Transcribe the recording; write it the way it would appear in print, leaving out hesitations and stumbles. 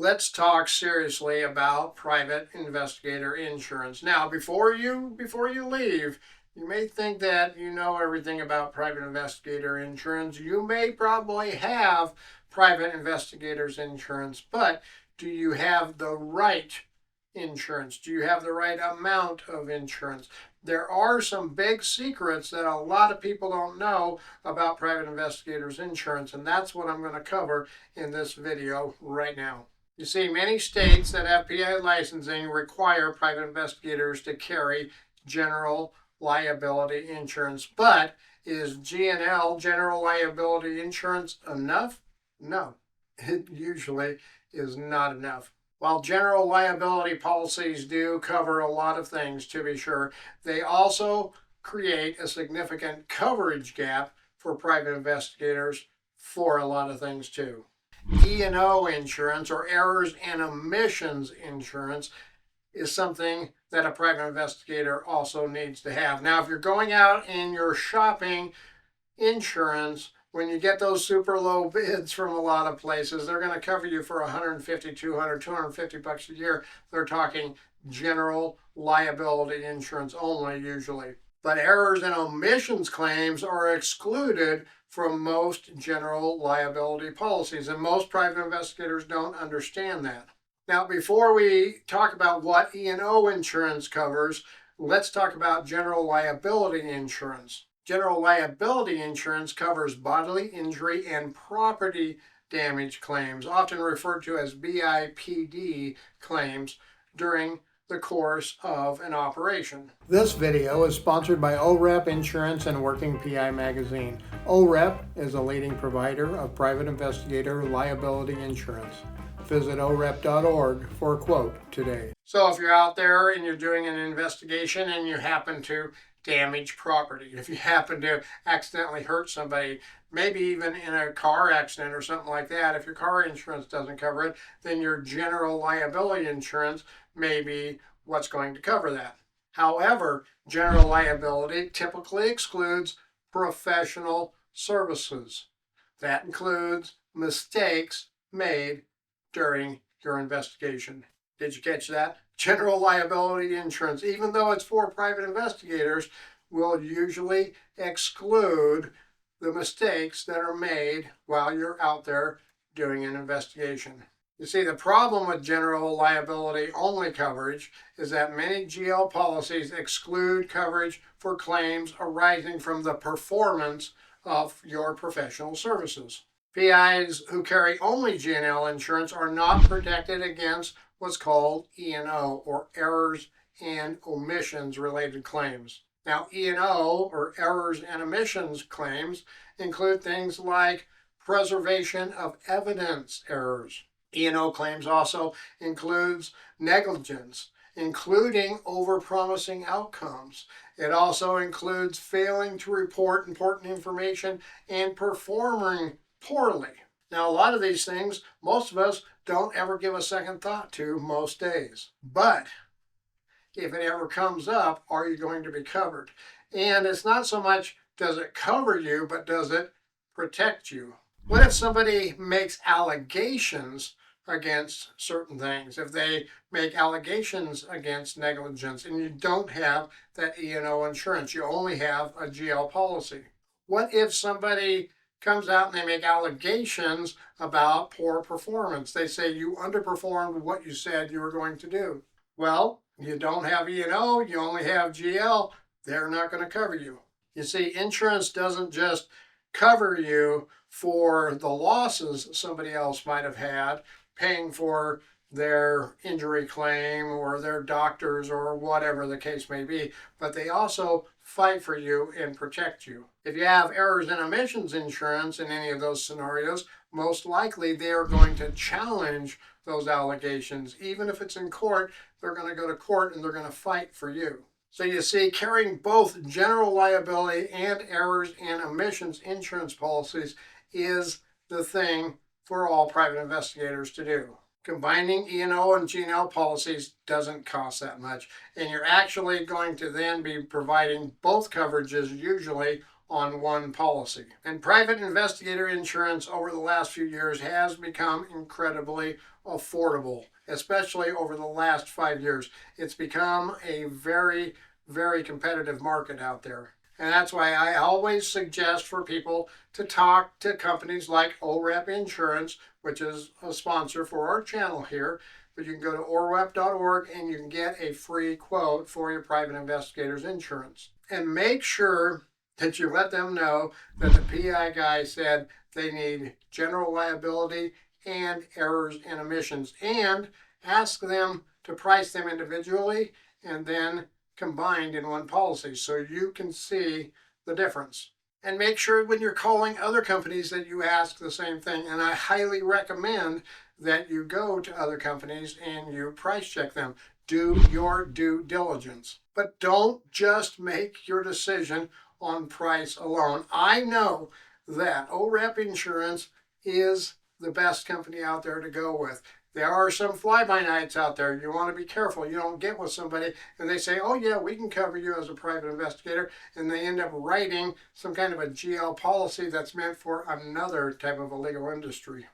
let's talk seriously about private investigator insurance. Now, before you leave, you may think that you know everything about private investigator insurance. You may probably have private investigators insurance, but do you have the right insurance? Do you have the right amount of insurance? There are some big secrets that a lot of people don't know about private investigators insurance, and that's what I'm going to cover in this video right now. You see, many states that have PI licensing require private investigators to carry general liability insurance. But is GNL, general liability insurance, enough? No, it usually is not enough. While general liability policies do cover a lot of things, to be sure, they also create a significant coverage gap for private investigators for a lot of things too. E&O insurance, or errors and omissions insurance, is something that a private investigator also needs to have. Now, if you're going out and you're shopping insurance, when you get those super low bids from a lot of places, they're going to cover you for $150, $200, $250 a year. They're talking general liability insurance only usually. But errors and omissions claims are excluded from most general liability policies, and most private investigators don't understand that. Now, before we talk about what E&O insurance covers, let's talk about general liability insurance. General liability insurance covers bodily injury and property damage claims, often referred to as BIPD claims, during the course of an operation. This video is sponsored by OREP Insurance and Working PI Magazine. OREP is a leading provider of private investigator liability insurance. Visit orep.org for a quote today. So if you're out there and you're doing an investigation and you happen to damage property, if you happen to accidentally hurt somebody, maybe even in a car accident or something like that, if your car insurance doesn't cover it, then your general liability insurance may be what's going to cover that. However, general liability typically excludes professional services. That includes mistakes made during your investigation. Did you catch that? General liability insurance, even though it's for private investigators, will usually exclude the mistakes that are made while you're out there doing an investigation. You see, the problem with general liability only coverage is that many GL policies exclude coverage for claims arising from the performance of your professional services. PIs who carry only GNL insurance are not protected against what's called E&O, or errors and omissions related claims. Now, E&O, or errors and omissions claims, include things like preservation of evidence errors. E&O claims also includes negligence, including overpromising outcomes. It also includes failing to report important information and performing poorly. Now, a lot of these things, most of us don't ever give a second thought to most days. But if it ever comes up, are you going to be covered? And it's not so much does it cover you, but does it protect you? What if somebody makes allegations against certain things? If they make allegations against negligence and you don't have that E&O insurance, you only have a GL policy. What if somebody comes out and they make allegations about poor performance? They say you underperformed what you said you were going to do. Well, you don't have E&O, you only have GL, they're not going to cover you. You see, insurance doesn't just cover you for the losses somebody else might have had, paying for their injury claim or their doctors or whatever the case may be, but they also fight for you and protect you. If you have errors and omissions insurance in any of those scenarios, most likely they are going to challenge those allegations. Even if it's in court, they're going to go to court and they're going to fight for you. So you see, carrying both general liability and errors and omissions insurance policies is the thing for all private investigators to do. Combining E&O and GNL policies doesn't cost that much, and you're actually going to then be providing both coverages usually on one policy. And private investigator insurance over the last few years has become incredibly affordable, especially over the last 5 years. It's become a very, very competitive market out there. And that's why I always suggest for people to talk to companies like OREP Insurance, which is a sponsor for our channel here. But you can go to orep.org and you can get a free quote for your private investigator's insurance. And make sure that you let them know that the PI guy said they need general liability and errors and omissions, and ask them to price them individually and then combined in one policy so you can see the difference. And make sure when you're calling other companies that you ask the same thing. And I highly recommend that you go to other companies and you price check them. Do your due diligence. But don't just make your decision on price alone. I know that OREP Insurance is the best company out there to go with. There are some fly-by-nights out there. You want to be careful. You don't get with somebody and they say, oh yeah, we can cover you as a private investigator, and they end up writing some kind of a GL policy that's meant for another type of a legal industry.